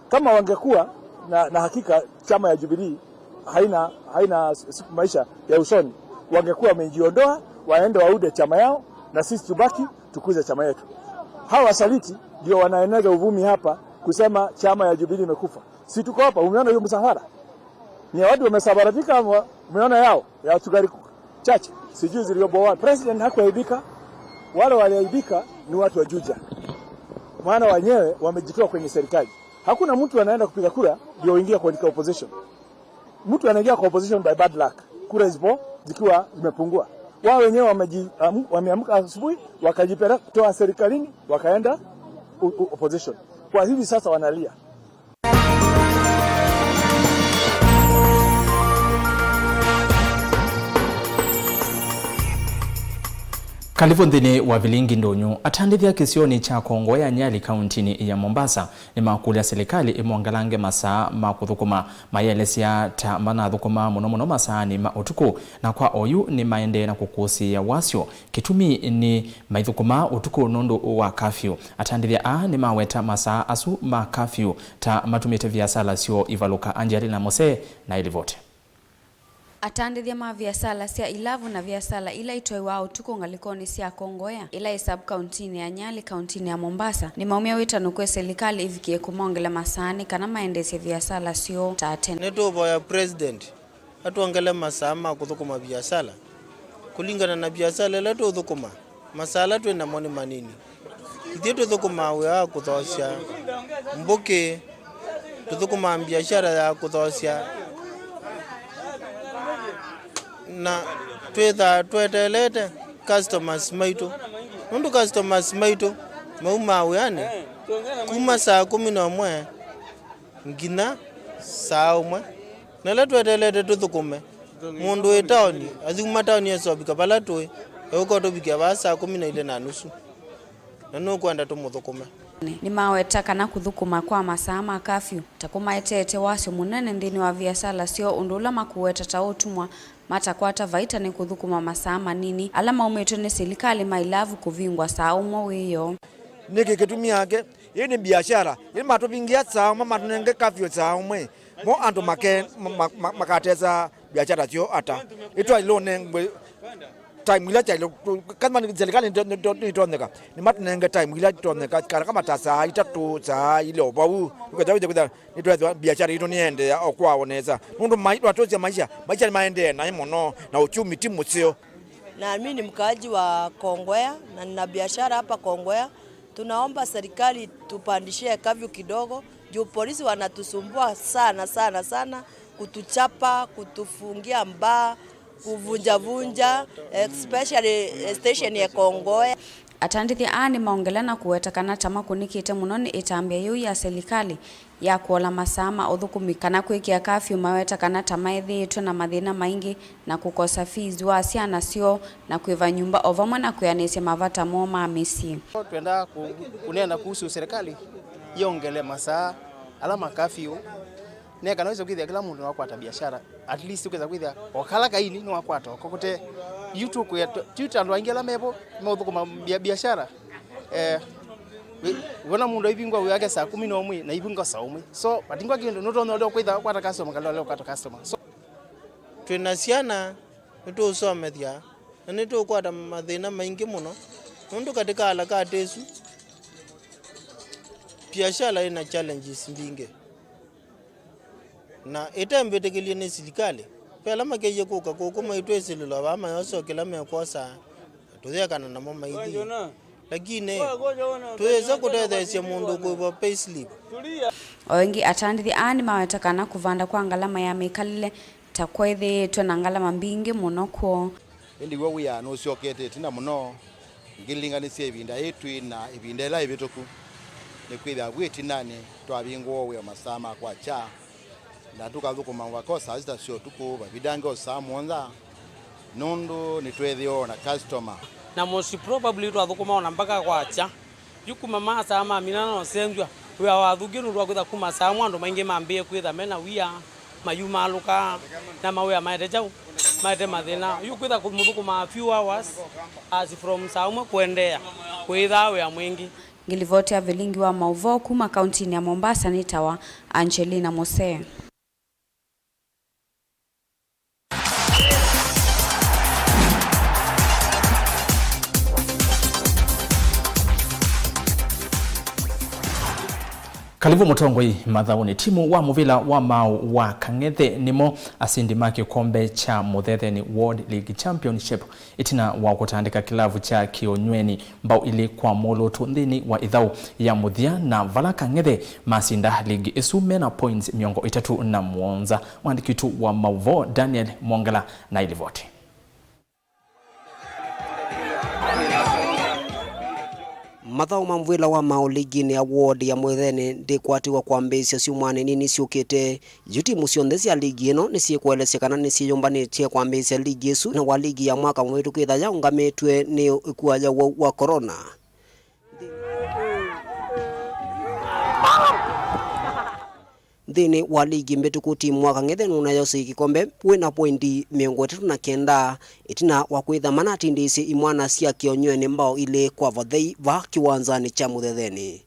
Kama wangekuwa na hakika chama ya Jubilee haina maisha ya usoni, wangekuwa wamejiondoa waende waude chama yao na sisi tubaki tukuze chama yetu. Hawa wasaliti ndio wanaeneza uvumi hapa kusema chama ya Jubilee imekufa. Si tuko hapa, umeona hiyo msafara? Ni watu wamesabaratika, umeona yao ya tugari chache. Sijui zilioboa. President hakuaibika. Wale waliaibika ni watu wa Juja. Maana wenyewe wamejitoa kwenye serikali. Hakuna mtu anaenda kupiga kura ndio ingia kwa opposition. Mtu anaingia kwa opposition by bad luck. Kura zipo zikiwa zimepungua. Wao wenyewe wameamka asubuhi wakajipeleka kutoa serikalini wakaenda opposition. Kwa hivi sasa wanalia. Kalivundhini wa Vilingi ndonyo atandithia kisioni cha Kongoya Nyali kauntini ya Mombasa ni makuli ya serikali imwangalange masaa makuthukuma mayelesia ta mana thukuma muno masaa ni mautuku na kwa oyu ni maende na kukusi ya wasio kitumi ni maithukuma utuku nundu wa kafyu atandithia ni maweta masaa asu ma kafyu ta matumite viasala sio ivaluka Angelina Mose na ilivote atandithia maviasala sia ilavu na viasala ila itoi wao tuko ngalikoni sia Kongoya ila sub countini ya Nyali countini ya Mombasa ni maumia witanu kwe serikali ivikie kumongela masani kana maendese viasala sio taten neto ya president atuongele masama kuthukuma viasala kulingana na viasala leto thukuma masala tu na moni manini ithieto thukuma wa kuthosha mbuke tuthukuma biashara ya kuthosha na twetelete customers maito nundu customers maito mauma uyane kuma saa 11 ngina saa 1 na la twetelete tuthukume mundu e town athuma town yeso bika bala toy eko to bika ba saa 12:30 na no kwenda tumuthukume ni maweta kana kuthukuma kwa masaa ma kafyu takuma etete wasio munene ndini wa viasala sio undula makuweta ta utumwa matakwata vaita ni kuthukuma masaa manini alama umetwe ni serikali mailavu kuvingwa saa umwe wiyo niki kitumia yake hii ni biashara ili matupingia saa mama tunenge kafyo saa umwe mo andu makateza biashara sio ata itwa ilone time ila cha kama ni serikali ndio ni matunenge time ila toneka kama tasa itatu saa ile obau ukajawije nitwa biashara ino niende okwaoneza mundu watozi maisha ni maende na imono na uchumi timu sio. Na mimi ni mkaaji wa Kongwea na nina biashara hapa Kongwea. Tunaomba serikali tupandishie kavyo kidogo juu polisi wanatusumbua sana kutuchapa, kutufungia mbaa, kuvunja especially station ya Kongwea. Atandithia ani maongelana kuwetakana tama kunikite muno ni itambia yu ya serikali ya kuola masama uthukumi kana kwikia kafyu mawetakana tama ithitwe na mathina maingi na kukosa fees wa ciana cio na kwiva nyumba ovamwe na kuyanisya mavata mo ma misi. Twenda kunena kuhusu serikali iongele masaa alama kafyu ne kana wizo kwithia kila mundu wakwata biashara at least ukeza kwithia okala kaini ni wakwata kokote YouTube kwa Twitter ndo angela mebo mauthukuma biashara wona mundu ibingwa wiyake saa 11 na ibingwa saa 1 so patingwa kindu notono ndo kwitha kwata customer kala leo kwata customer so twinasiana nitusomethia na nitukwata mathina maingi muno nundu katika alaka tesu biashara ina challenges mbingi na itembetekelie ni serikali pela makeje kuka kukuma itwesililo bama yoso kila mekosa tuthekana na mama idi lakini tuweza kutethesia mundu kwa payslip oingi atandithi ani mawetakana kuvanda kwa ngalama ya mikalile takwethitwe na ngalama mbingi muno ko ndigwa wiya no ciokete tina muno ngilinganisie ibinda itwi na ibinda ila ibituku ni kwitha bwiti nani twabingwo we masama kwa cha na tukathukuma wakosa zita sio tuku babidango samonza nundu nitwethio na customer na most probably twathukuma ona mpaka kwacha yukuma masa ma minano senjwa we wathugiru rwakutha kuma saa mwandu maingi mambie kwitha mena wia mayuma luka na mawe maete jau maete mathina yukwitha kumuthukuma few hours as from saa umwe kuendea kwitha we mwingi. Ngilivotea Vilingi wa Mauvoo kuma kaunti ya Mombasa nitawa Angelina Mose. Kalivu mutongoi mathauni timu wa muvila wa mau wa Kang'ethe nimo asindimaki kombe cha Muthetheni World League Championship itina wa kutandika kilavu cha Kionyweni mbao ili kwa molotu nthini wa ithau ya muthia na vala Kang'ethe masinda ligi isume na points 37 mwandikitu wa Mauvoo Daniel Mongala na ilivoti. Mathau mamvwila wa mau ligi ni award ya Muthetheni ndikwatiwa kwambisya ciumwani nini ciukite jutimu cionthe cia ligi ino ni cikwelesekana ni ciyumbanitie kwambisya ligi isu na wa ligi ya mwaka mwitu kwitha yaungamitwe ni ikuaja wa corona. Thini wa ligi mbituku timu wa Kang'ethe nunayo kikombe wina pointi 39 itina wa kwitha manatindisi imwana cia Kionyweni mbao ile kwa vathei va kiwanzani cha Muthetheni.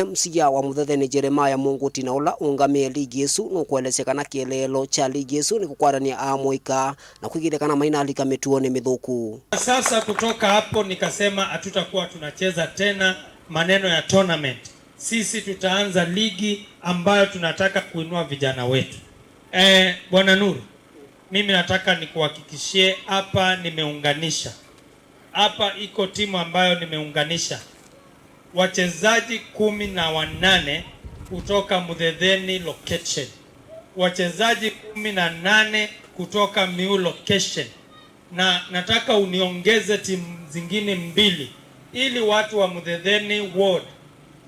MCA wa Muthetheni Jeremiah Munguti na ula ungamie ligi isu nukwelesekana kielelo cha ligi isu ni kukwarania amoika na kwigithekana mainalika mituoni mithuku. Sasa kutoka hapo nikasema hatutakuwa tunacheza tena maneno ya tournament. Sisi tutaanza ligi ambayo tunataka kuinua vijana wetu. Bwana Nuru, mimi nataka nikuhakikishie hapa nimeunganisha. Hapa iko timu ambayo nimeunganisha wachezaji 18 kutoka Muthetheni location. Wachezaji 18 kutoka Miu location. Na nataka uniongeze timu zingine 2 ili watu wa Muthetheni ward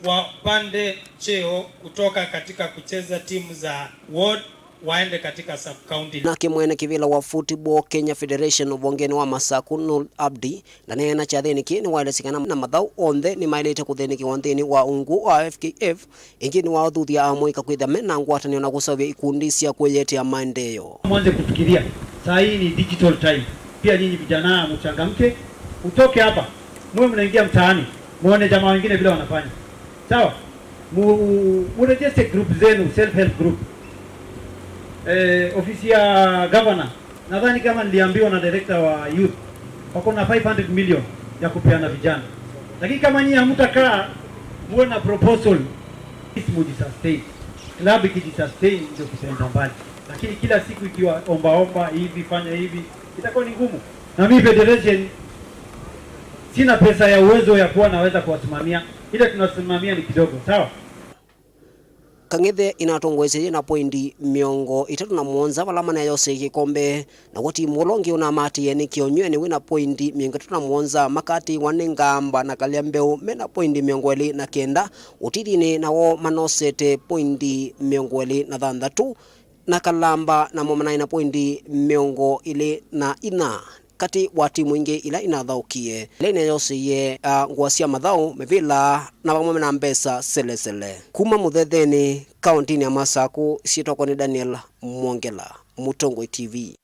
wapande cheo kutoka katika kucheza timu za ward waende katika sub county. Na kimwene kivila wa football Kenya Federation vongeni wa Masaku Nul Abdi na nena chathini kini walesikana na mathau onthe ni mailete kutheni kiwanthini wa ungu wa FKF ingini wa uthuthia amwika kwitha mena ngwatanio na gusavia ikundi cia kweyetea maendeleo. Mwanze kufikiria saa hii ni digital time. Pia nyinyi vijana mchangamke, utoke hapa mwe mnaingia mtaani muone jamaa wengine vile wanafanya. Sawa? Register group zenu, self help group. Ofisi ya governor nadhani kama niliambiwa na director wa youth wako na 500 million ya kupeana vijana, lakini kama nyinyi hamtakaa muwe na proposal muji sustain club ikijisustain ndio kusenda mbali, lakini kila siku ikiwa omba hivi fanya hivi itakuwa ni ngumu. Na mimi federation sina pesa ya uwezo ya kuwa naweza kuwasimamia, ile tunasimamia ni kidogo. Sawa? Kang'ethe inatongwese na pointi 37 valamana yose kikombe na wati mulongi una mati yeni kionyweni wina pointi 37 makati wanengamba na kaliambeu mena pointi 29 utidini na wo manosete pointi 23 na kalamba na momana na pointi 24 kati wa timu ingi ila inathaukie lene yose ye ngwasia mathau mevila na vamwe na mbesa selesele kuma muthetheni kaunti ya Masaku. Sitoko ni Daniel Mwongela, Mutongoi TV.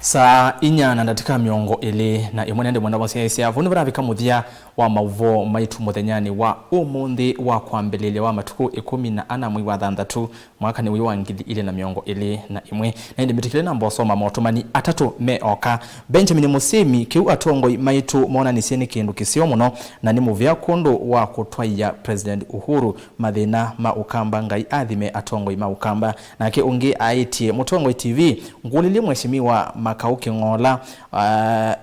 Saa inya na ndatika miongo ili na imwenende mwenda wa siya vunu vana vika muthia wa Mauvoo maitu muthenyani wa umundi wa kwambelele wa matuku 14 mwezi wa thanthatu mwaka ni wa ngili ile na miongo ili na imwe na indi mitikile na mbosoma motomani atatu meoka Benjamin Musimi kiu atongoi maitu mona nisieni kindu kisio muno na ni muvia kundu wa kutwaya President Uhuru mathina ma ukamba ngai athime atongoi ma ukamba na ke ungi aitie Mutongoi TV ngulili mheshimiwa Makauki ngola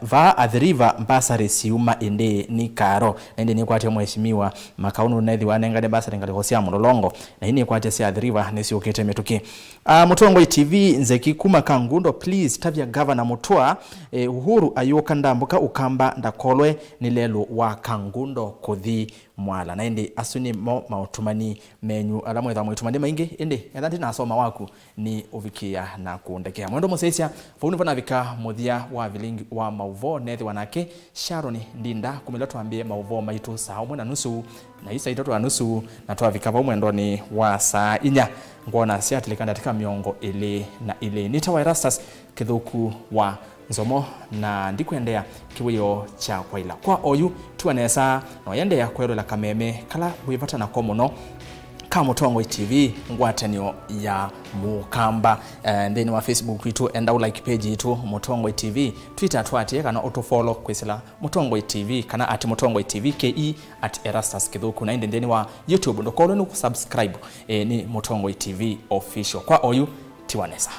va adhiriva mbasari siuma inde ni karo na inde ni kwate mheshimiwa Makaunu nethi wanengade basari ngale hosia mulolongo na ine kwate si adhiriva nesi ukete metuki Mutongoi TV nzeki kuma kangundo please tabia governor Mutua Uhuru ayuka ndambuka ukamba ndakolwe ni lelo wa kangundo kuthi mwala na indi asuni mo mautumani menyu alamu etha mwitumani maingi indi yathandi na asoma waku ni uvikia na kuondekea mwendo musesia funu vana vika muthia wa Vilingi wa Mauvoo nethi wanake Sharon Ndinda kumila tuambie Mauvoo maitu saa 1:30 na isa 3:30 na tuavika mwendo ni wa saa 4 ngona sia tilikanda katika miongo ile na ile nitawa Erastus kithuku wa nzomo na ndikuendea kiwiyo cha kwaila kwa oyu tuanesa no yendea kwerola kameme kala wivata na komuno kama Mutongoi TV ngwatanio ya mukamba then wa Facebook itu enda like page itu Mutongoi TV Twitter twati kana auto follow kwisila Mutongoi TV kana @Mutongoi TV ke @Erastus kithuku na ndeni wa YouTube ndokolo ni kusubscribe ni Mutongoi TV official kwa oyu tiwanesa.